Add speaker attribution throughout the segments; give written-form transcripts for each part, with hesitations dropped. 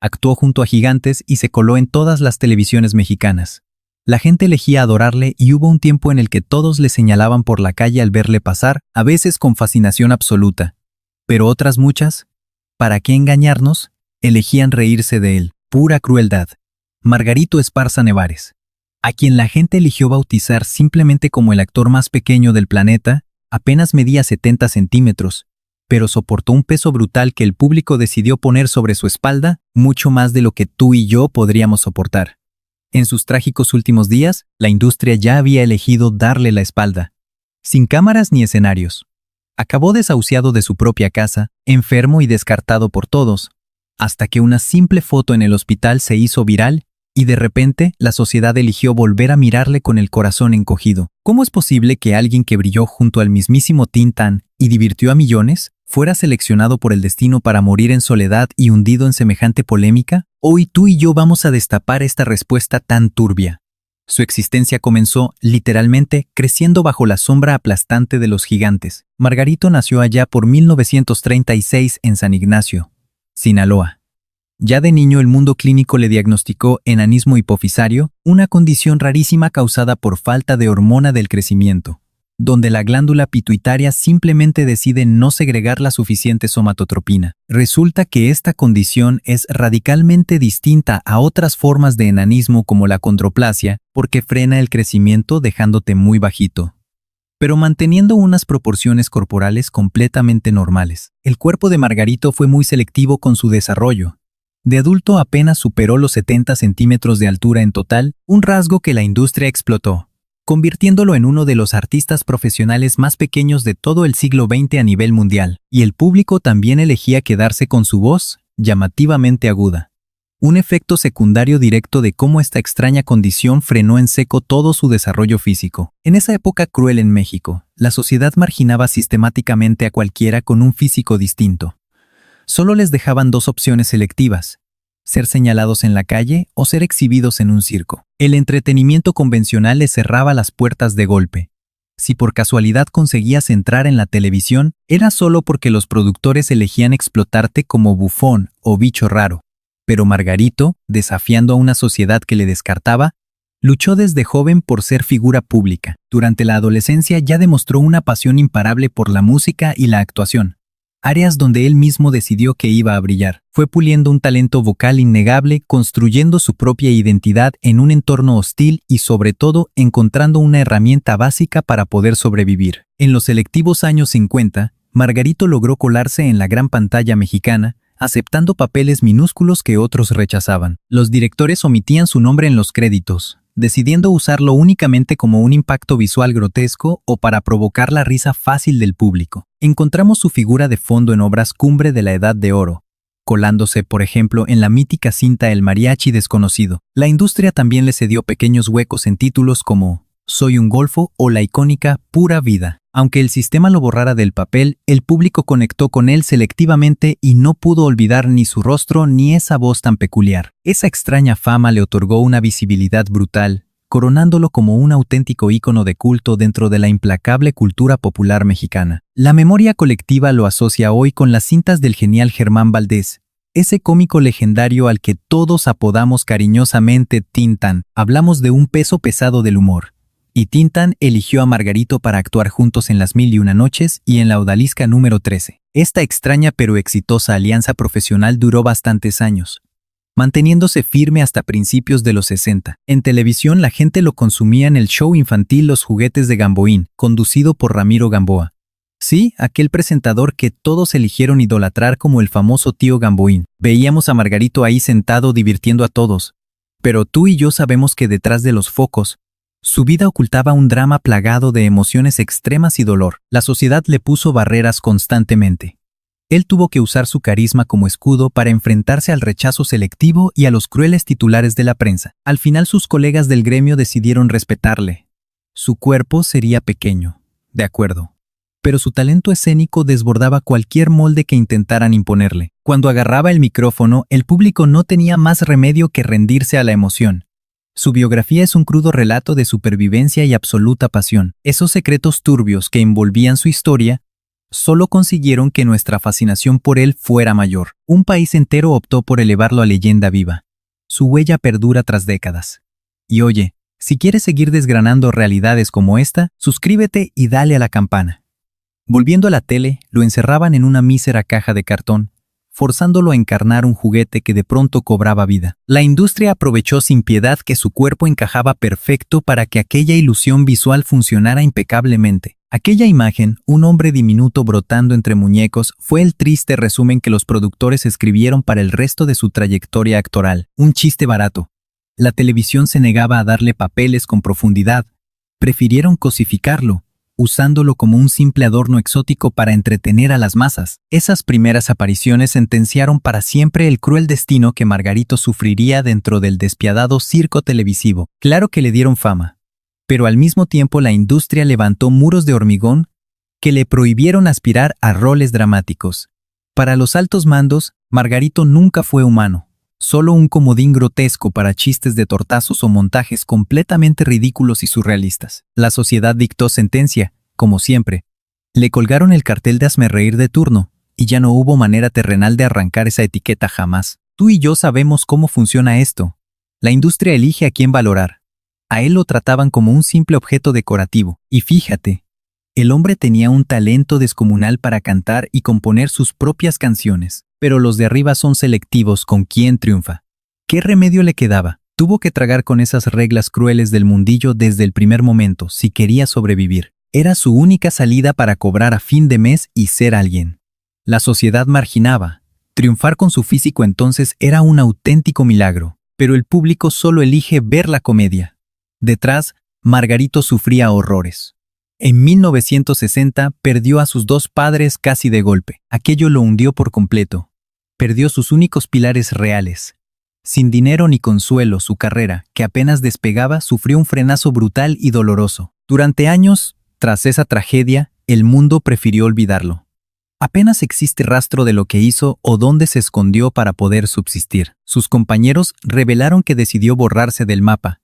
Speaker 1: Actuó junto a gigantes y se coló en todas las televisiones mexicanas. La gente elegía adorarle y hubo un tiempo en el que todos le señalaban por la calle al verle pasar, a veces con fascinación absoluta. Pero otras muchas, ¿para qué engañarnos?, elegían reírse de él. Pura crueldad. Margarito Esparza Nevares, a quien la gente eligió bautizar simplemente como el actor más pequeño del planeta, apenas medía 70 centímetros, pero soportó un peso brutal que el público decidió poner sobre su espalda, mucho más de lo que tú y yo podríamos soportar. En sus trágicos últimos días, la industria ya había elegido darle la espalda. Sin cámaras ni escenarios. Acabó desahuciado de su propia casa, enfermo y descartado por todos, hasta que una simple foto en el hospital se hizo viral y de repente la sociedad eligió volver a mirarle con el corazón encogido. ¿Cómo es posible que alguien que brilló junto al mismísimo Tintán y divirtió a millones fuera seleccionado por el destino para morir en soledad y hundido en semejante polémica? Hoy tú y yo vamos a destapar esta respuesta tan turbia. Su existencia comenzó, literalmente, creciendo bajo la sombra aplastante de los gigantes. Margarito nació allá por 1936 en San Ignacio, Sinaloa. Ya de niño el mundo clínico le diagnosticó enanismo hipofisario, una condición rarísima causada por falta de hormona del crecimiento, donde la glándula pituitaria simplemente decide no segregar la suficiente somatotropina. Resulta que esta condición es radicalmente distinta a otras formas de enanismo como la condroplasia, porque frena el crecimiento dejándote muy bajito, pero manteniendo unas proporciones corporales completamente normales. El cuerpo de Margarito fue muy selectivo con su desarrollo. De adulto apenas superó los 70 centímetros de altura en total, un rasgo que la industria explotó, convirtiéndolo en uno de los artistas profesionales más pequeños de todo el siglo XX a nivel mundial, y el público también elegía quedarse con su voz, llamativamente aguda. Un efecto secundario directo de cómo esta extraña condición frenó en seco todo su desarrollo físico. En esa época cruel en México, la sociedad marginaba sistemáticamente a cualquiera con un físico distinto. Solo les dejaban dos opciones selectivas: ser señalados en la calle o ser exhibidos en un circo. El entretenimiento convencional les cerraba las puertas de golpe. Si por casualidad conseguías entrar en la televisión, era solo porque los productores elegían explotarte como bufón o bicho raro. Pero Margarito, desafiando a una sociedad que le descartaba, luchó desde joven por ser figura pública. Durante la adolescencia ya demostró una pasión imparable por la música y la actuación, áreas donde él mismo decidió que iba a brillar. Fue puliendo un talento vocal innegable, construyendo su propia identidad en un entorno hostil y sobre todo encontrando una herramienta básica para poder sobrevivir. En los selectivos años 50, Margarito logró colarse en la gran pantalla mexicana, aceptando papeles minúsculos que otros rechazaban. Los directores omitían su nombre en los créditos, decidiendo usarlo únicamente como un impacto visual grotesco o para provocar la risa fácil del público. Encontramos su figura de fondo en obras cumbre de la Edad de Oro, colándose, por ejemplo, en la mítica cinta El Mariachi Desconocido. La industria también le cedió pequeños huecos en títulos como Soy un Golfo o la icónica Pura Vida. Aunque el sistema lo borrara del papel, el público conectó con él selectivamente y no pudo olvidar ni su rostro ni esa voz tan peculiar. Esa extraña fama le otorgó una visibilidad brutal, coronándolo como un auténtico ícono de culto dentro de la implacable cultura popular mexicana. La memoria colectiva lo asocia hoy con las cintas del genial Germán Valdés, ese cómico legendario al que todos apodamos cariñosamente Tintán. Hablamos de un peso pesado del humor. Y Tintán eligió a Margarito para actuar juntos en Las Mil y Una Noches y en La Odalisca número 13. Esta extraña pero exitosa alianza profesional duró bastantes años, manteniéndose firme hasta principios de los 60. En televisión la gente lo consumía en el show infantil Los Juguetes de Gamboín, conducido por Ramiro Gamboa. Sí, aquel presentador que todos eligieron idolatrar como el famoso tío Gamboín. Veíamos a Margarito ahí sentado divirtiendo a todos. Pero tú y yo sabemos que detrás de los focos, su vida ocultaba un drama plagado de emociones extremas y dolor. La sociedad le puso barreras constantemente. Él tuvo que usar su carisma como escudo para enfrentarse al rechazo selectivo y a los crueles titulares de la prensa. Al final sus colegas del gremio decidieron respetarle. Su cuerpo sería pequeño, de acuerdo, pero su talento escénico desbordaba cualquier molde que intentaran imponerle. Cuando agarraba el micrófono, el público no tenía más remedio que rendirse a la emoción. Su biografía es un crudo relato de supervivencia y absoluta pasión. Esos secretos turbios que envolvían su historia Solo consiguieron que nuestra fascinación por él fuera mayor. Un país entero optó por elevarlo a leyenda viva. Su huella perdura tras décadas. Y oye, si quieres seguir desgranando realidades como esta, suscríbete y dale a la campana. Volviendo a la tele, lo encerraban en una mísera caja de cartón, forzándolo a encarnar un juguete que de pronto cobraba vida. La industria aprovechó sin piedad que su cuerpo encajaba perfecto para que aquella ilusión visual funcionara impecablemente. Aquella imagen, un hombre diminuto brotando entre muñecos, fue el triste resumen que los productores escribieron para el resto de su trayectoria actoral. Un chiste barato. La televisión se negaba a darle papeles con profundidad. Prefirieron cosificarlo, usándolo como un simple adorno exótico para entretener a las masas. Esas primeras apariciones sentenciaron para siempre el cruel destino que Margarito sufriría dentro del despiadado circo televisivo. Claro que le dieron fama, pero al mismo tiempo la industria levantó muros de hormigón que le prohibieron aspirar a roles dramáticos. Para los altos mandos, Margarito nunca fue humano. Solo un comodín grotesco para chistes de tortazos o montajes completamente ridículos y surrealistas. La sociedad dictó sentencia, como siempre. Le colgaron el cartel de hazmerreír de turno, y ya no hubo manera terrenal de arrancar esa etiqueta jamás. Tú y yo sabemos cómo funciona esto. La industria elige a quién valorar. A él lo trataban como un simple objeto decorativo. Y fíjate, el hombre tenía un talento descomunal para cantar y componer sus propias canciones. Pero los de arriba son selectivos con quién triunfa. ¿Qué remedio le quedaba? Tuvo que tragar con esas reglas crueles del mundillo desde el primer momento si quería sobrevivir. Era su única salida para cobrar a fin de mes y ser alguien. La sociedad marginaba. Triunfar con su físico entonces era un auténtico milagro, pero el público solo elige ver la comedia. Detrás, Margarito sufría horrores. En 1960 perdió a sus dos padres casi de golpe. Aquello lo hundió por completo. Perdió sus únicos pilares reales. Sin dinero ni consuelo, su carrera, que apenas despegaba, sufrió un frenazo brutal y doloroso. Durante años, tras esa tragedia, el mundo prefirió olvidarlo. Apenas existe rastro de lo que hizo o dónde se escondió para poder subsistir. Sus compañeros revelaron que decidió borrarse del mapa.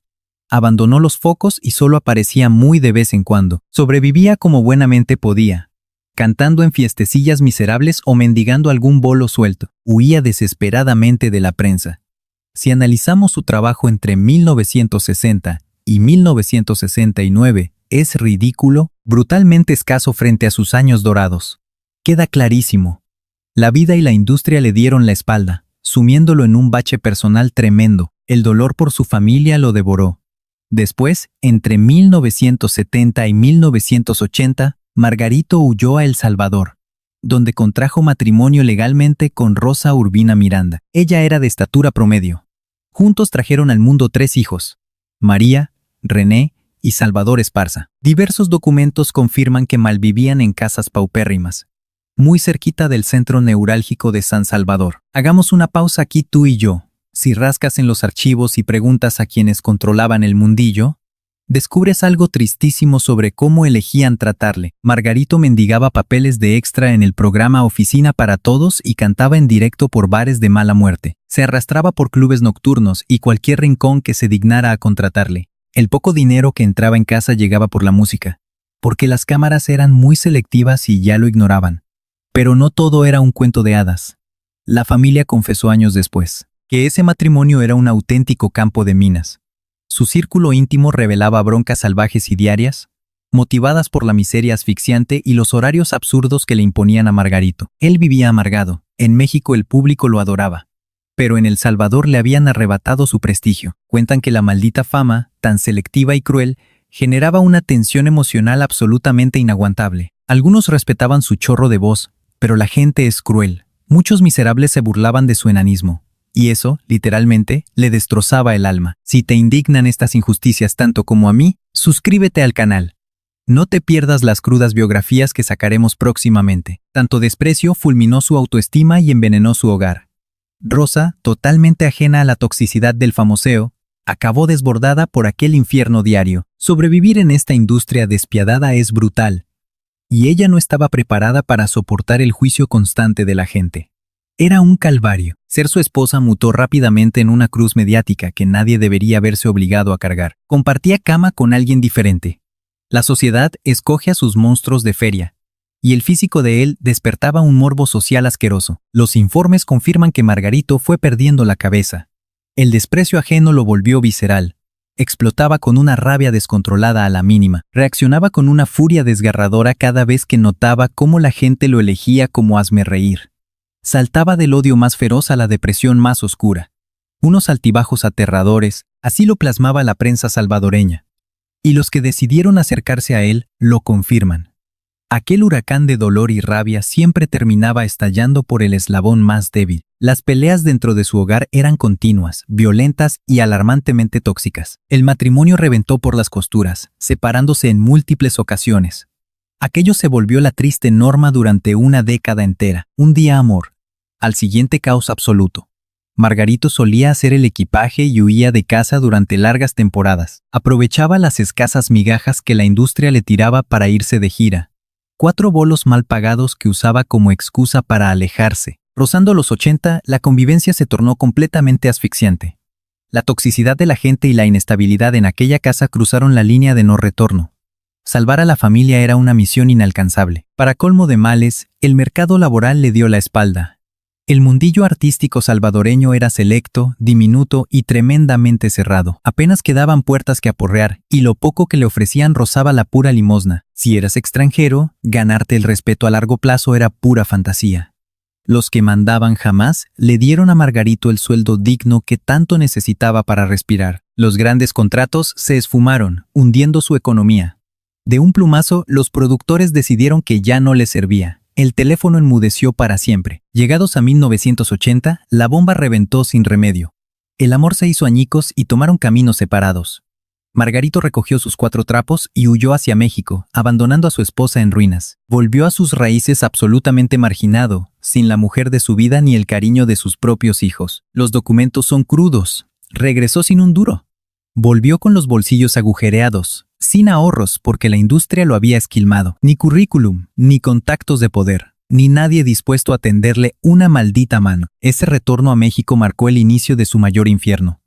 Speaker 1: Abandonó los focos y solo aparecía muy de vez en cuando. Sobrevivía como buenamente podía, cantando en fiestecillas miserables o mendigando algún bolo suelto. Huía desesperadamente de la prensa. Si analizamos su trabajo entre 1960 y 1969, es ridículo, brutalmente escaso frente a sus años dorados. Queda clarísimo. La vida y la industria le dieron la espalda, sumiéndolo en un bache personal tremendo. El dolor por su familia lo devoró. Después, entre 1970 y 1980, Margarito huyó a El Salvador, donde contrajo matrimonio legalmente con Rosa Urbina Miranda. Ella era de estatura promedio. Juntos trajeron al mundo 3 hijos: María, René y Salvador Esparza. Diversos documentos confirman que malvivían en casas paupérrimas, muy cerquita del centro neurálgico de San Salvador. Hagamos una pausa aquí tú y yo. Si rascas en los archivos y preguntas a quienes controlaban el mundillo, descubres algo tristísimo sobre cómo elegían tratarle. Margarito mendigaba papeles de extra en el programa Oficina para Todos y cantaba en directo por bares de mala muerte. Se arrastraba por clubes nocturnos y cualquier rincón que se dignara a contratarle. El poco dinero que entraba en casa llegaba por la música, porque las cámaras eran muy selectivas y ya lo ignoraban. Pero no todo era un cuento de hadas. La familia confesó años después que ese matrimonio era un auténtico campo de minas. Su círculo íntimo revelaba broncas salvajes y diarias, motivadas por la miseria asfixiante y los horarios absurdos que le imponían a Margarito. Él vivía amargado. En México el público lo adoraba, pero en El Salvador le habían arrebatado su prestigio. Cuentan que la maldita fama, tan selectiva y cruel, generaba una tensión emocional absolutamente inaguantable. Algunos respetaban su chorro de voz, pero la gente es cruel. Muchos miserables se burlaban de su enanismo. Y eso, literalmente, le destrozaba el alma. Si te indignan estas injusticias tanto como a mí, suscríbete al canal. No te pierdas las crudas biografías que sacaremos próximamente. Tanto desprecio fulminó su autoestima y envenenó su hogar. Rosa, totalmente ajena a la toxicidad del famoseo, acabó desbordada por aquel infierno diario. Sobrevivir en esta industria despiadada es brutal, y ella no estaba preparada para soportar el juicio constante de la gente. Era un calvario. Ser su esposa mutó rápidamente en una cruz mediática que nadie debería verse obligado a cargar. Compartía cama con alguien diferente. La sociedad escoge a sus monstruos de feria, y el físico de él despertaba un morbo social asqueroso. Los informes confirman que Margarito fue perdiendo la cabeza. El desprecio ajeno lo volvió visceral. Explotaba con una rabia descontrolada a la mínima. Reaccionaba con una furia desgarradora cada vez que notaba cómo la gente lo elegía como hazmerreír. Saltaba del odio más feroz a la depresión más oscura. Unos altibajos aterradores, así lo plasmaba la prensa salvadoreña. Y los que decidieron acercarse a él lo confirman. Aquel huracán de dolor y rabia siempre terminaba estallando por el eslabón más débil. Las peleas dentro de su hogar eran continuas, violentas y alarmantemente tóxicas. El matrimonio reventó por las costuras, separándose en múltiples ocasiones. Aquello se volvió la triste norma durante una década entera. Un día amor, al siguiente caos absoluto. Margarito solía hacer el equipaje y huía de casa durante largas temporadas. Aprovechaba las escasas migajas que la industria le tiraba para irse de gira. 4 bolos mal pagados que usaba como excusa para alejarse. Rozando los 80, la convivencia se tornó completamente asfixiante. La toxicidad de la gente y la inestabilidad en aquella casa cruzaron la línea de no retorno. Salvar a la familia era una misión inalcanzable. Para colmo de males, el mercado laboral le dio la espalda. El mundillo artístico salvadoreño era selecto, diminuto y tremendamente cerrado. Apenas quedaban puertas que aporrear, y lo poco que le ofrecían rozaba la pura limosna. Si eras extranjero, ganarte el respeto a largo plazo era pura fantasía. Los que mandaban jamás le dieron a Margarito el sueldo digno que tanto necesitaba para respirar. Los grandes contratos se esfumaron, hundiendo su economía. De un plumazo, los productores decidieron que ya no les servía. El teléfono enmudeció para siempre. Llegados a 1980, la bomba reventó sin remedio. El amor se hizo añicos y tomaron caminos separados. Margarito recogió sus 4 trapos y huyó hacia México, abandonando a su esposa en ruinas. Volvió a sus raíces absolutamente marginado, sin la mujer de su vida ni el cariño de sus propios hijos. Los documentos son crudos. Regresó sin un duro. Volvió con los bolsillos agujereados, sin ahorros porque la industria lo había esquilmado. Ni currículum, ni contactos de poder, ni nadie dispuesto a tenderle una maldita mano. Ese retorno a México marcó el inicio de su mayor infierno.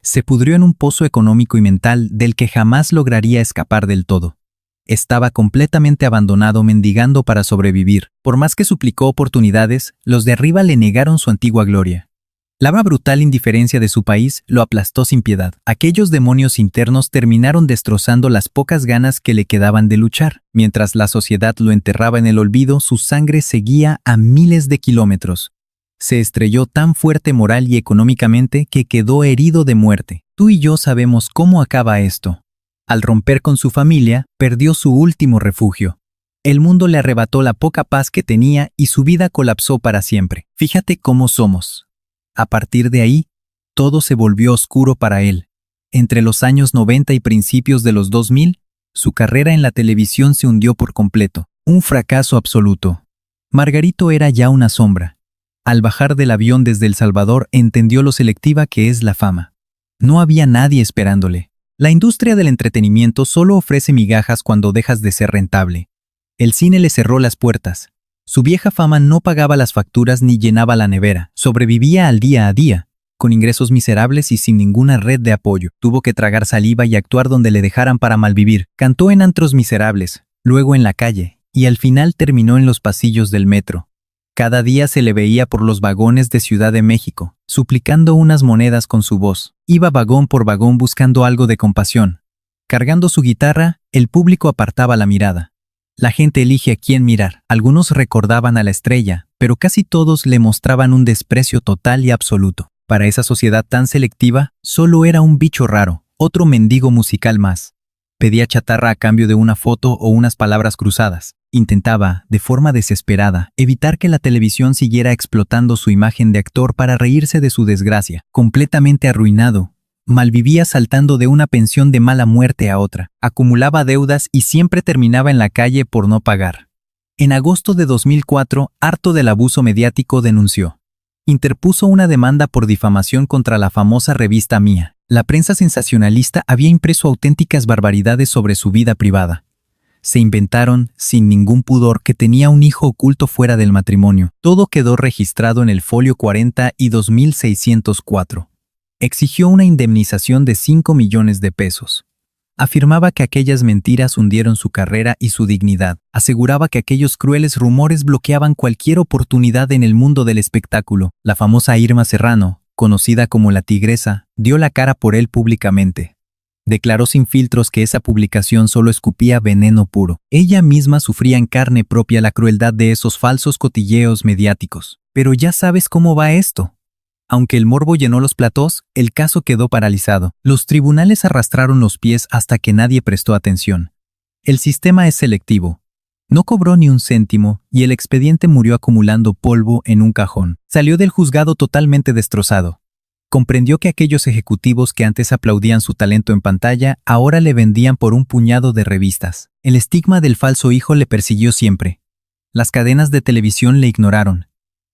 Speaker 1: Se pudrió en un pozo económico y mental del que jamás lograría escapar del todo. Estaba completamente abandonado mendigando para sobrevivir. Por más que suplicó oportunidades, los de arriba le negaron su antigua gloria. La brutal indiferencia de su país lo aplastó sin piedad. Aquellos demonios internos terminaron destrozando las pocas ganas que le quedaban de luchar. Mientras la sociedad lo enterraba en el olvido, su sangre seguía a miles de kilómetros. Se estrelló tan fuerte moral y económicamente que quedó herido de muerte. Tú y yo sabemos cómo acaba esto. Al romper con su familia, perdió su último refugio. El mundo le arrebató la poca paz que tenía y su vida colapsó para siempre. Fíjate cómo somos. A partir de ahí, todo se volvió oscuro para él. Entre los años 90 y principios de los 2000, su carrera en la televisión se hundió por completo. Un fracaso absoluto. Margarito era ya una sombra. Al bajar del avión desde El Salvador, entendió lo selectiva que es la fama. No había nadie esperándole. La industria del entretenimiento solo ofrece migajas cuando dejas de ser rentable. El cine le cerró las puertas. Su vieja fama no pagaba las facturas ni llenaba la nevera. Sobrevivía al día a día, con ingresos miserables y sin ninguna red de apoyo. Tuvo que tragar saliva y actuar donde le dejaran para malvivir. Cantó en antros miserables, luego en la calle, y al final terminó en los pasillos del metro. Cada día se le veía por los vagones de Ciudad de México, suplicando unas monedas con su voz. Iba vagón por vagón buscando algo de compasión. Cargando su guitarra, el público apartaba la mirada. La gente elige a quién mirar. Algunos recordaban a la estrella, pero casi todos le mostraban un desprecio total y absoluto. Para esa sociedad tan selectiva, solo era un bicho raro, otro mendigo musical más. Pedía chatarra a cambio de una foto o unas palabras cruzadas. Intentaba, de forma desesperada, evitar que la televisión siguiera explotando su imagen de actor para reírse de su desgracia. Completamente arruinado, malvivía saltando de una pensión de mala muerte a otra. Acumulaba deudas y siempre terminaba en la calle por no pagar. En agosto de 2004, harto del abuso mediático, denunció. Interpuso una demanda por difamación contra la famosa revista Mía. La prensa sensacionalista había impreso auténticas barbaridades sobre su vida privada. Se inventaron, sin ningún pudor, que tenía un hijo oculto fuera del matrimonio. Todo quedó registrado en el folio 40 y 2604. Exigió una indemnización de 5 millones de pesos. Afirmaba que aquellas mentiras hundieron su carrera y su dignidad. Aseguraba que aquellos crueles rumores bloqueaban cualquier oportunidad en el mundo del espectáculo. La famosa Irma Serrano, conocida como la Tigresa, dio la cara por él públicamente. Declaró sin filtros que esa publicación solo escupía veneno puro. Ella misma sufría en carne propia la crueldad de esos falsos cotilleos mediáticos. Pero ya sabes cómo va esto. Aunque el morbo llenó los platós, el caso quedó paralizado. Los tribunales arrastraron los pies hasta que nadie prestó atención. El sistema es selectivo. No cobró ni un céntimo y el expediente murió acumulando polvo en un cajón. Salió del juzgado totalmente destrozado. Comprendió que aquellos ejecutivos que antes aplaudían su talento en pantalla, ahora le vendían por un puñado de revistas. El estigma del falso hijo le persiguió siempre. Las cadenas de televisión le ignoraron.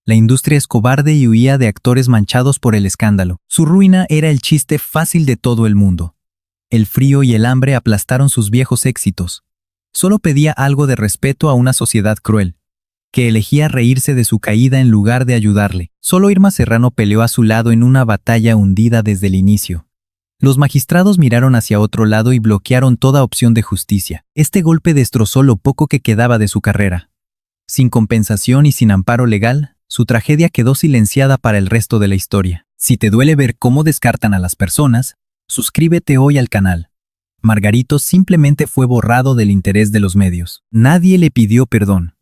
Speaker 1: La industria es cobarde y huía de actores manchados por el escándalo. Su ruina era el chiste fácil de todo el mundo. El frío y el hambre aplastaron sus viejos éxitos. Solo pedía algo de respeto a una sociedad cruel, que elegía reírse de su caída en lugar de ayudarle. Solo Irma Serrano peleó a su lado en una batalla hundida desde el inicio. Los magistrados miraron hacia otro lado y bloquearon toda opción de justicia. Este golpe destrozó lo poco que quedaba de su carrera. Sin compensación y sin amparo legal, su tragedia quedó silenciada para el resto de la historia. Si te duele ver cómo descartan a las personas, suscríbete hoy al canal. Margarito simplemente fue borrado del interés de los medios. Nadie le pidió perdón.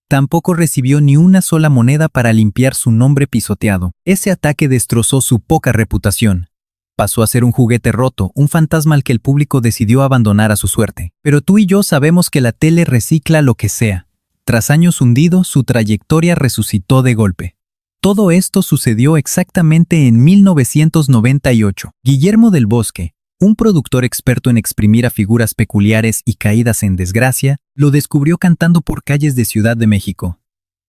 Speaker 1: Tampoco recibió ni una sola moneda para limpiar su nombre pisoteado. Ese ataque destrozó su poca reputación. Pasó a ser un juguete roto, un fantasma al que el público decidió abandonar a su suerte. Pero tú y yo sabemos que la tele recicla lo que sea. Tras años hundidos, su trayectoria resucitó de golpe. Todo esto sucedió exactamente en 1998. Guillermo del Bosque, un productor experto en exprimir a figuras peculiares y caídas en desgracia, lo descubrió cantando por calles de Ciudad de México.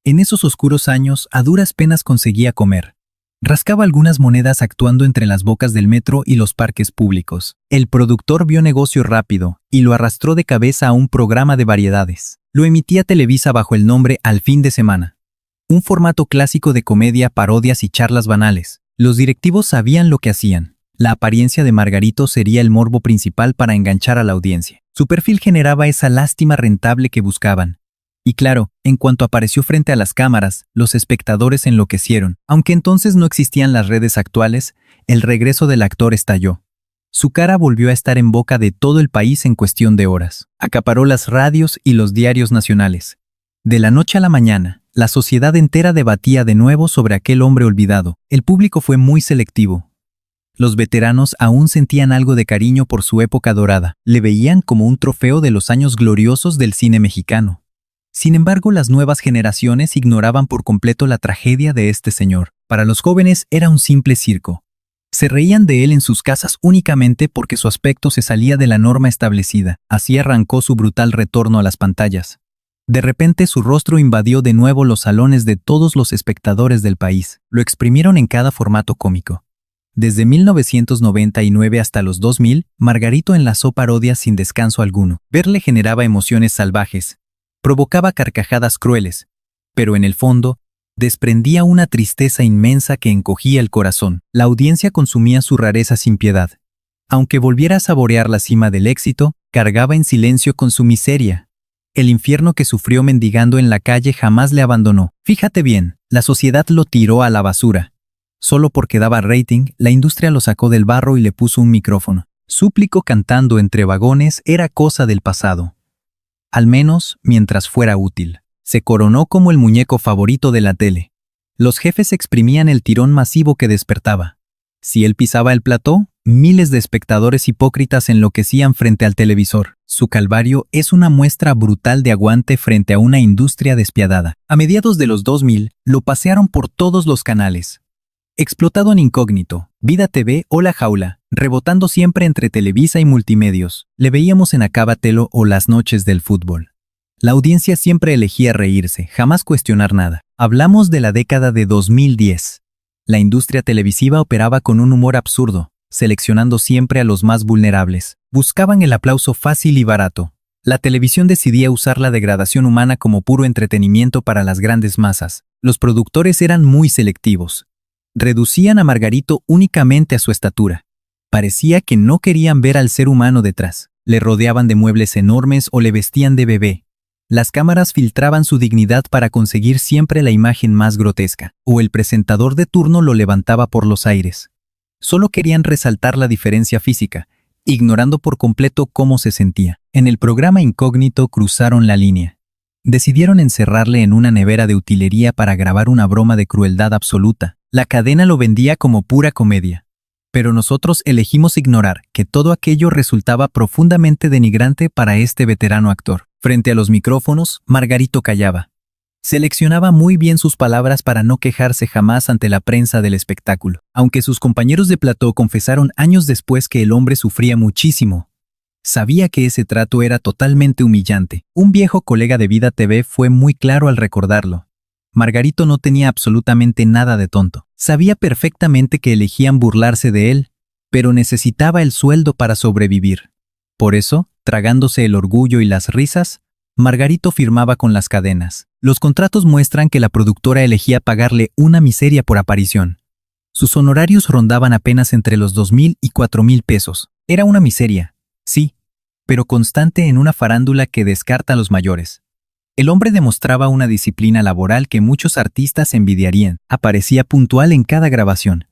Speaker 1: En esos oscuros años, a duras penas conseguía comer. Rascaba algunas monedas actuando entre las bocas del metro y los parques públicos. El productor vio negocio rápido y lo arrastró de cabeza a un programa de variedades. Lo emitía Televisa bajo el nombre Al Fin de Semana. Un formato clásico de comedia, parodias y charlas banales. Los directivos sabían lo que hacían. La apariencia de Margarito sería el morbo principal para enganchar a la audiencia. Su perfil generaba esa lástima rentable que buscaban. Y claro, en cuanto apareció frente a las cámaras, los espectadores enloquecieron. Aunque entonces no existían las redes actuales, el regreso del actor estalló. Su cara volvió a estar en boca de todo el país en cuestión de horas. Acaparó las radios y los diarios nacionales. De la noche a la mañana, la sociedad entera debatía de nuevo sobre aquel hombre olvidado. El público fue muy selectivo. Los veteranos aún sentían algo de cariño por su época dorada. Le veían como un trofeo de los años gloriosos del cine mexicano. Sin embargo, las nuevas generaciones ignoraban por completo la tragedia de este señor. Para los jóvenes era un simple circo. Se reían de él en sus casas únicamente porque su aspecto se salía de la norma establecida. Así arrancó su brutal retorno a las pantallas. De repente su rostro invadió de nuevo los salones de todos los espectadores del país. Lo exprimieron en cada formato cómico. Desde 1999 hasta los 2000, Margarito enlazó parodias sin descanso alguno. Verle generaba emociones salvajes. Provocaba carcajadas crueles, pero en el fondo, desprendía una tristeza inmensa que encogía el corazón. La audiencia consumía su rareza sin piedad. Aunque volviera a saborear la cima del éxito, cargaba en silencio con su miseria. El infierno que sufrió mendigando en la calle jamás le abandonó. Fíjate bien, la sociedad lo tiró a la basura. Solo porque daba rating, la industria lo sacó del barro y le puso un micrófono. Súplico cantando entre vagones era cosa del pasado. Al menos mientras fuera útil. Se coronó como el muñeco favorito de la tele. Los jefes exprimían el tirón masivo que despertaba. Si él pisaba el plató, miles de espectadores hipócritas enloquecían frente al televisor. Su calvario es una muestra brutal de aguante frente a una industria despiadada. A mediados de los 2000, lo pasearon por todos los canales. Explotado en incógnito, Vida TV o La Jaula, rebotando siempre entre Televisa y multimedios. Le veíamos en Acábatelo o Las Noches del Fútbol. La audiencia siempre elegía reírse, jamás cuestionar nada. Hablamos de la década de 2010. La industria televisiva operaba con un humor absurdo, seleccionando siempre a los más vulnerables. Buscaban el aplauso fácil y barato. La televisión decidía usar la degradación humana como puro entretenimiento para las grandes masas. Los productores eran muy selectivos. Reducían a Margarito únicamente a su estatura. Parecía que no querían ver al ser humano detrás. Le rodeaban de muebles enormes o le vestían de bebé. Las cámaras filtraban su dignidad para conseguir siempre la imagen más grotesca, o el presentador de turno lo levantaba por los aires. Solo querían resaltar la diferencia física, ignorando por completo cómo se sentía. En el programa incógnito cruzaron la línea. Decidieron encerrarle en una nevera de utilería para grabar una broma de crueldad absoluta. La cadena lo vendía como pura comedia. Pero nosotros elegimos ignorar que todo aquello resultaba profundamente denigrante para este veterano actor. Frente a los micrófonos, Margarito callaba. Seleccionaba muy bien sus palabras para no quejarse jamás ante la prensa del espectáculo, aunque sus compañeros de plató confesaron años después que el hombre sufría muchísimo. Sabía que ese trato era totalmente humillante. Un viejo colega de Vida TV fue muy claro al recordarlo. Margarito no tenía absolutamente nada de tonto. Sabía perfectamente que elegían burlarse de él, pero necesitaba el sueldo para sobrevivir. Por eso, tragándose el orgullo y las risas, Margarito firmaba con las cadenas. Los contratos muestran que la productora elegía pagarle una miseria por aparición. Sus honorarios rondaban apenas entre los 2,000 y 4,000 pesos. Era una miseria, sí, pero constante en una farándula que descarta a los mayores. El hombre demostraba una disciplina laboral que muchos artistas envidiarían. Aparecía puntual en cada grabación,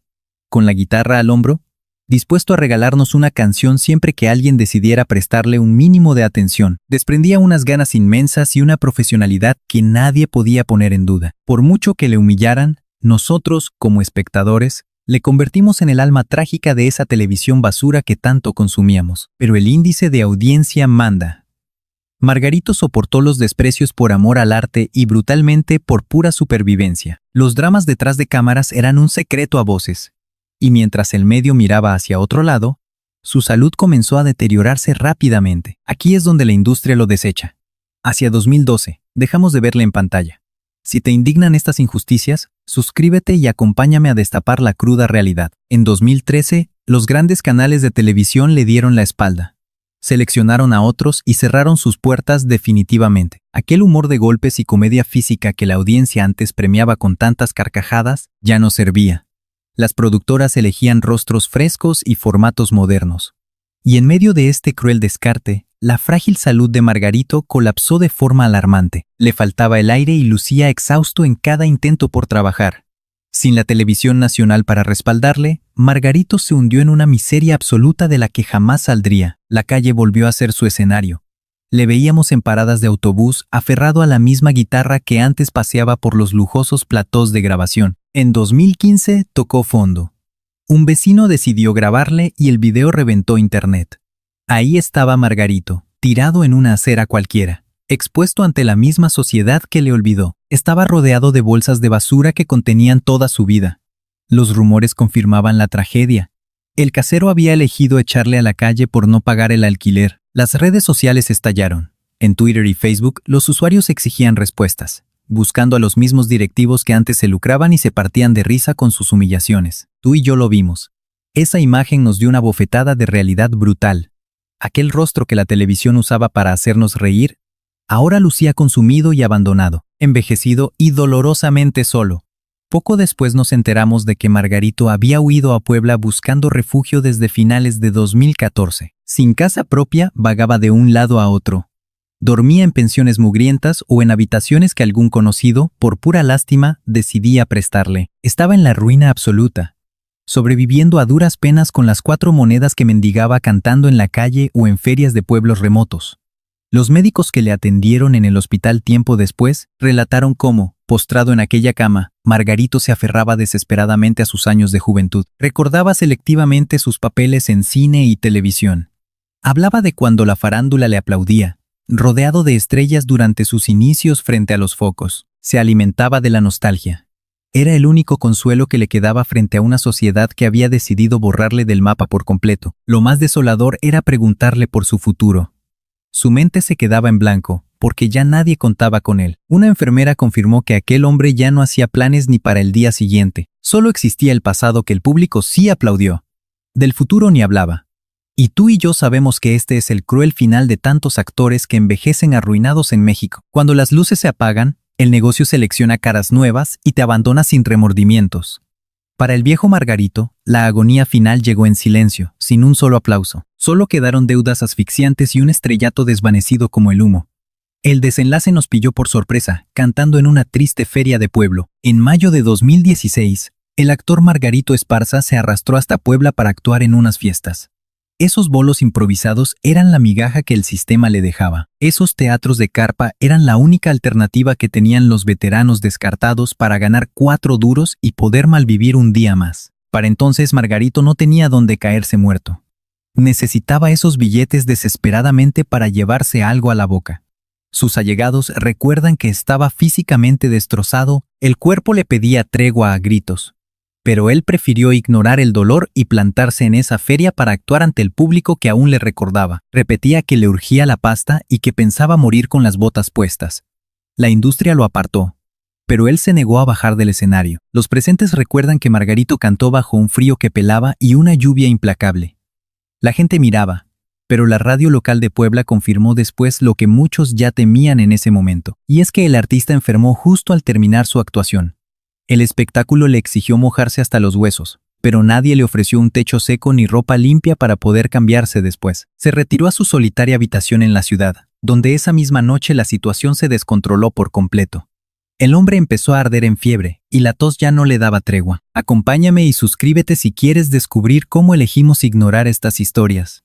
Speaker 1: con la guitarra al hombro, dispuesto a regalarnos una canción siempre que alguien decidiera prestarle un mínimo de atención. Desprendía unas ganas inmensas y una profesionalidad que nadie podía poner en duda. Por mucho que le humillaran, nosotros, como espectadores, le convertimos en el alma trágica de esa televisión basura que tanto consumíamos. Pero el índice de audiencia manda. Margarito soportó los desprecios por amor al arte y brutalmente por pura supervivencia. Los dramas detrás de cámaras eran un secreto a voces. Y mientras el medio miraba hacia otro lado, su salud comenzó a deteriorarse rápidamente. Aquí es donde la industria lo desecha. Hacia 2012, dejamos de verle en pantalla. Si te indignan estas injusticias, suscríbete y acompáñame a destapar la cruda realidad. En 2013, los grandes canales de televisión le dieron la espalda. Seleccionaron a otros y cerraron sus puertas definitivamente. Aquel humor de golpes y comedia física que la audiencia antes premiaba con tantas carcajadas ya no servía. Las productoras elegían rostros frescos y formatos modernos. Y en medio de este cruel descarte, la frágil salud de Margarito colapsó de forma alarmante. Le faltaba el aire y lucía exhausto en cada intento por trabajar. Sin la televisión nacional para respaldarle, Margarito se hundió en una miseria absoluta de la que jamás saldría. La calle volvió a ser su escenario. Le veíamos en paradas de autobús aferrado a la misma guitarra que antes paseaba por los lujosos platós de grabación. En 2015 tocó fondo. Un vecino decidió grabarle y el video reventó internet. Ahí estaba Margarito, tirado en una acera cualquiera, expuesto ante la misma sociedad que le olvidó. Estaba rodeado de bolsas de basura que contenían toda su vida. Los rumores confirmaban la tragedia. El casero había elegido echarle a la calle por no pagar el alquiler. Las redes sociales estallaron. En Twitter y Facebook, los usuarios exigían respuestas, buscando a los mismos directivos que antes se lucraban y se partían de risa con sus humillaciones. Tú y yo lo vimos. Esa imagen nos dio una bofetada de realidad brutal. Aquel rostro que la televisión usaba para hacernos reír, ahora lucía consumido y abandonado, envejecido y dolorosamente solo. Poco después nos enteramos de que Margarito había huido a Puebla buscando refugio desde finales de 2014. Sin casa propia, vagaba de un lado a otro. Dormía en pensiones mugrientas o en habitaciones que algún conocido, por pura lástima, decidía prestarle. Estaba en la ruina absoluta, sobreviviendo a duras penas con las 4 monedas que mendigaba cantando en la calle o en ferias de pueblos remotos. Los médicos que le atendieron en el hospital tiempo después relataron cómo, postrado en aquella cama, Margarito se aferraba desesperadamente a sus años de juventud. Recordaba selectivamente sus papeles en cine y televisión. Hablaba de cuando la farándula le aplaudía, rodeado de estrellas durante sus inicios frente a los focos. Se alimentaba de la nostalgia. Era el único consuelo que le quedaba frente a una sociedad que había decidido borrarle del mapa por completo. Lo más desolador era preguntarle por su futuro. Su mente se quedaba en blanco, porque ya nadie contaba con él. Una enfermera confirmó que aquel hombre ya no hacía planes ni para el día siguiente. Solo existía el pasado que el público sí aplaudió. Del futuro ni hablaba. Y tú y yo sabemos que este es el cruel final de tantos actores que envejecen arruinados en México. Cuando las luces se apagan, el negocio selecciona caras nuevas y te abandona sin remordimientos. Para el viejo Margarito, la agonía final llegó en silencio, sin un solo aplauso. Solo quedaron deudas asfixiantes y un estrellato desvanecido como el humo. El desenlace nos pilló por sorpresa, cantando en una triste feria de pueblo. En mayo de 2016, el actor Margarito Esparza se arrastró hasta Puebla para actuar en unas fiestas. Esos bolos improvisados eran la migaja que el sistema le dejaba. Esos teatros de carpa eran la única alternativa que tenían los veteranos descartados para ganar 4 duros y poder malvivir un día más. Para entonces Margarito no tenía dónde caerse muerto. Necesitaba esos billetes desesperadamente para llevarse algo a la boca. Sus allegados recuerdan que estaba físicamente destrozado, el cuerpo le pedía tregua a gritos. Pero él prefirió ignorar el dolor y plantarse en esa feria para actuar ante el público que aún le recordaba. Repetía que le urgía la pasta y que pensaba morir con las botas puestas. La industria lo apartó, pero él se negó a bajar del escenario. Los presentes recuerdan que Margarito cantó bajo un frío que pelaba y una lluvia implacable. La gente miraba, pero la radio local de Puebla confirmó después lo que muchos ya temían en ese momento, y es que el artista enfermó justo al terminar su actuación. El espectáculo le exigió mojarse hasta los huesos, pero nadie le ofreció un techo seco ni ropa limpia para poder cambiarse después. Se retiró a su solitaria habitación en la ciudad, donde esa misma noche la situación se descontroló por completo. El hombre empezó a arder en fiebre, y la tos ya no le daba tregua. Acompáñame y suscríbete si quieres descubrir cómo elegimos ignorar estas historias.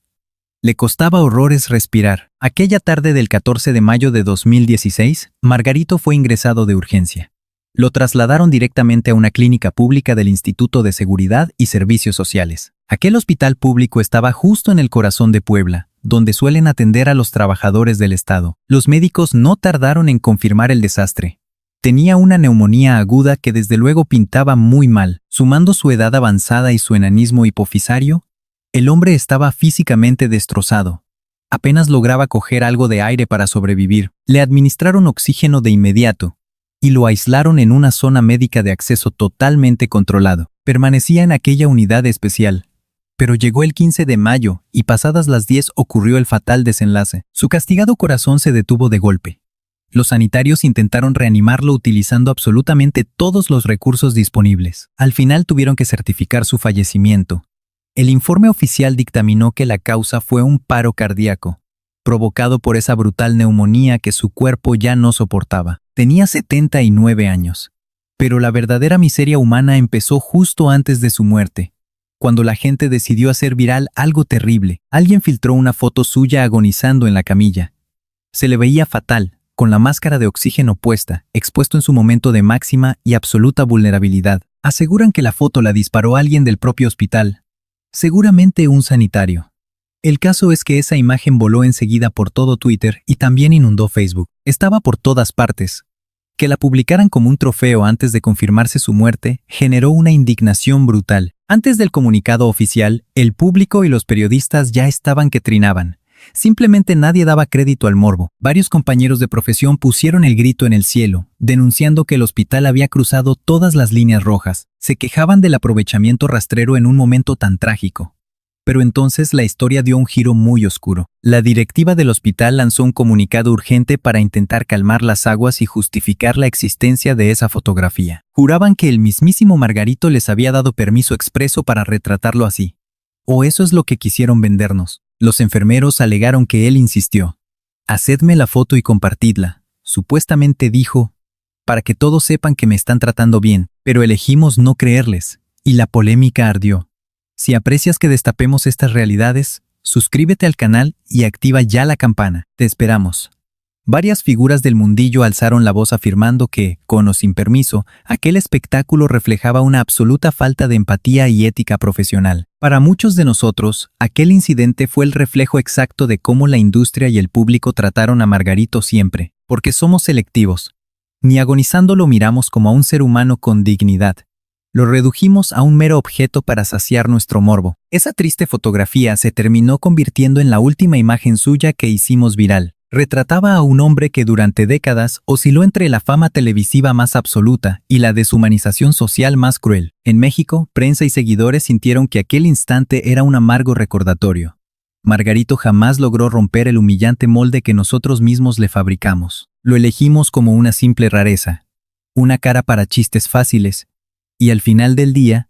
Speaker 1: Le costaba horrores respirar. Aquella tarde del 14 de mayo de 2016, Margarito fue ingresado de urgencia. Lo trasladaron directamente a una clínica pública del Instituto de Seguridad y Servicios Sociales. Aquel hospital público estaba justo en el corazón de Puebla, donde suelen atender a los trabajadores del Estado. Los médicos no tardaron en confirmar el desastre. Tenía una neumonía aguda que desde luego pintaba muy mal. Sumando su edad avanzada y su enanismo hipofisario, el hombre estaba físicamente destrozado. Apenas lograba coger algo de aire para sobrevivir. Le administraron oxígeno de inmediato y lo aislaron en una zona médica de acceso totalmente controlado. Permanecía en aquella unidad especial. Pero llegó el 15 de mayo y pasadas las 10 ocurrió el fatal desenlace. Su castigado corazón se detuvo de golpe. Los sanitarios intentaron reanimarlo utilizando absolutamente todos los recursos disponibles. Al final tuvieron que certificar su fallecimiento. El informe oficial dictaminó que la causa fue un paro cardíaco, provocado por esa brutal neumonía que su cuerpo ya no soportaba. Tenía 79 años. Pero la verdadera miseria humana empezó justo antes de su muerte, cuando la gente decidió hacer viral algo terrible. Alguien filtró una foto suya agonizando en la camilla. Se le veía fatal, con la máscara de oxígeno puesta, expuesto en su momento de máxima y absoluta vulnerabilidad. Aseguran que la foto la disparó alguien del propio hospital. Seguramente un sanitario. El caso es que esa imagen voló enseguida por todo Twitter y también inundó Facebook. Estaba por todas partes. Que la publicaran como un trofeo antes de confirmarse su muerte generó una indignación brutal. Antes del comunicado oficial, el público y los periodistas ya estaban que trinaban. Simplemente nadie daba crédito al morbo. Varios compañeros de profesión pusieron el grito en el cielo, denunciando que el hospital había cruzado todas las líneas rojas. Se quejaban del aprovechamiento rastrero en un momento tan trágico. Pero entonces la historia dio un giro muy oscuro. La directiva del hospital lanzó un comunicado urgente para intentar calmar las aguas y justificar la existencia de esa fotografía. Juraban que el mismísimo Margarito les había dado permiso expreso para retratarlo así. O eso es lo que quisieron vendernos. Los enfermeros alegaron que él insistió. «Hacedme la foto y compartidla», supuestamente dijo, «para que todos sepan que me están tratando bien», pero elegimos no creerles, y la polémica ardió. Si aprecias que destapemos estas realidades, suscríbete al canal y activa ya la campana. Te esperamos. Varias figuras del mundillo alzaron la voz afirmando que, con o sin permiso, aquel espectáculo reflejaba una absoluta falta de empatía y ética profesional. Para muchos de nosotros, aquel incidente fue el reflejo exacto de cómo la industria y el público trataron a Margarito siempre, porque somos selectivos. Ni agonizando lo miramos como a un ser humano con dignidad. Lo redujimos a un mero objeto para saciar nuestro morbo. Esa triste fotografía se terminó convirtiendo en la última imagen suya que hicimos viral. Retrataba a un hombre que durante décadas osciló entre la fama televisiva más absoluta y la deshumanización social más cruel. En México, prensa y seguidores sintieron que aquel instante era un amargo recordatorio. Margarito jamás logró romper el humillante molde que nosotros mismos le fabricamos. Lo elegimos como una simple rareza, una cara para chistes fáciles, y al final del día,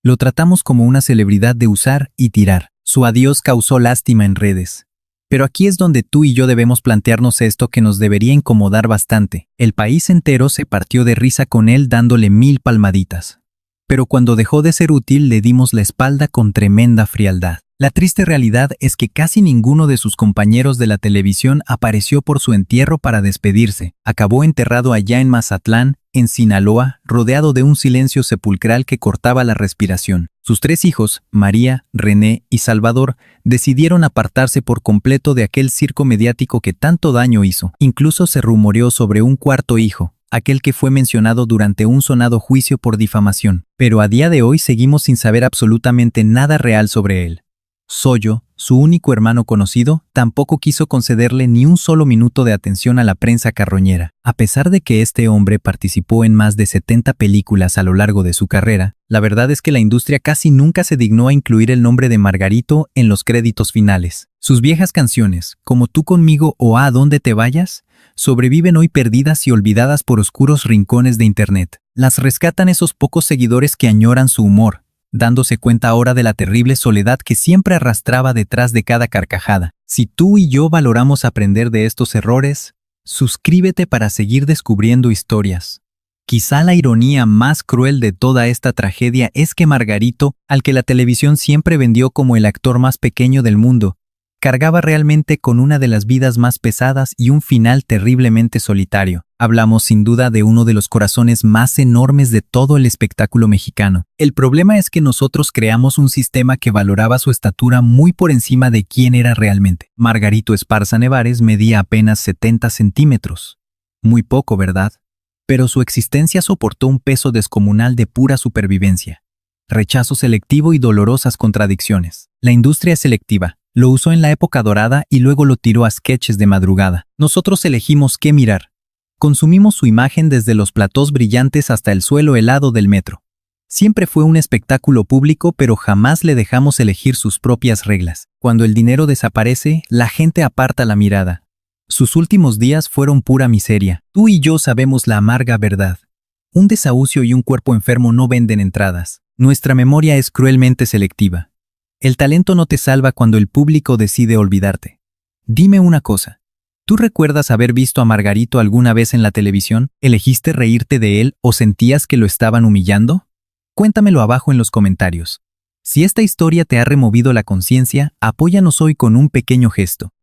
Speaker 1: Lo tratamos como una celebridad de usar y tirar. Su adiós causó lástima en redes. Pero aquí es donde tú y yo debemos plantearnos esto que nos debería incomodar bastante. El país entero se partió de risa con él dándole 1000 palmaditas. Pero cuando dejó de ser útil le dimos la espalda con tremenda frialdad. La triste realidad es que casi ninguno de sus compañeros de la televisión apareció por su entierro para despedirse. Acabó enterrado allá en Mazatlán, en Sinaloa, rodeado de un silencio sepulcral que cortaba la respiración. Sus 3 hijos, María, René y Salvador, decidieron apartarse por completo de aquel circo mediático que tanto daño hizo. Incluso se rumoreó sobre un 4.º hijo, aquel que fue mencionado durante un sonado juicio por difamación. Pero a día de hoy seguimos sin saber absolutamente nada real sobre él. Soyo, su único hermano conocido, tampoco quiso concederle ni un solo minuto de atención a la prensa carroñera. A pesar de que este hombre participó en más de 70 películas a lo largo de su carrera, la verdad es que la industria casi nunca se dignó a incluir el nombre de Margarito en los créditos finales. Sus viejas canciones, como Tú conmigo o A dónde te vayas, sobreviven hoy perdidas y olvidadas por oscuros rincones de internet. Las rescatan esos pocos seguidores que añoran su humor, dándose cuenta ahora de la terrible soledad que siempre arrastraba detrás de cada carcajada. Si tú y yo valoramos aprender de estos errores, suscríbete para seguir descubriendo historias. Quizá la ironía más cruel de toda esta tragedia es que Margarito, al que la televisión siempre vendió como el actor más pequeño del mundo, cargaba realmente con una de las vidas más pesadas y un final terriblemente solitario. Hablamos sin duda de uno de los corazones más enormes de todo el espectáculo mexicano. El problema es que nosotros creamos un sistema que valoraba su estatura muy por encima de quién era realmente. Margarito Esparza Nevares medía apenas 70 centímetros. Muy poco, ¿verdad? Pero su existencia soportó un peso descomunal de pura supervivencia, rechazo selectivo y dolorosas contradicciones. La industria es selectiva. Lo usó en la época dorada y luego lo tiró a sketches de madrugada. Nosotros elegimos qué mirar. Consumimos su imagen desde los platós brillantes hasta el suelo helado del metro. Siempre fue un espectáculo público, pero jamás le dejamos elegir sus propias reglas. Cuando el dinero desaparece, la gente aparta la mirada. Sus últimos días fueron pura miseria. Tú y yo sabemos la amarga verdad. Un desahucio y un cuerpo enfermo no venden entradas. Nuestra memoria es cruelmente selectiva. El talento no te salva cuando el público decide olvidarte. Dime una cosa. ¿Tú recuerdas haber visto a Margarito alguna vez en la televisión? ¿Elegiste reírte de él o sentías que lo estaban humillando? Cuéntamelo abajo en los comentarios. Si esta historia te ha removido la conciencia, apóyanos hoy con un pequeño gesto.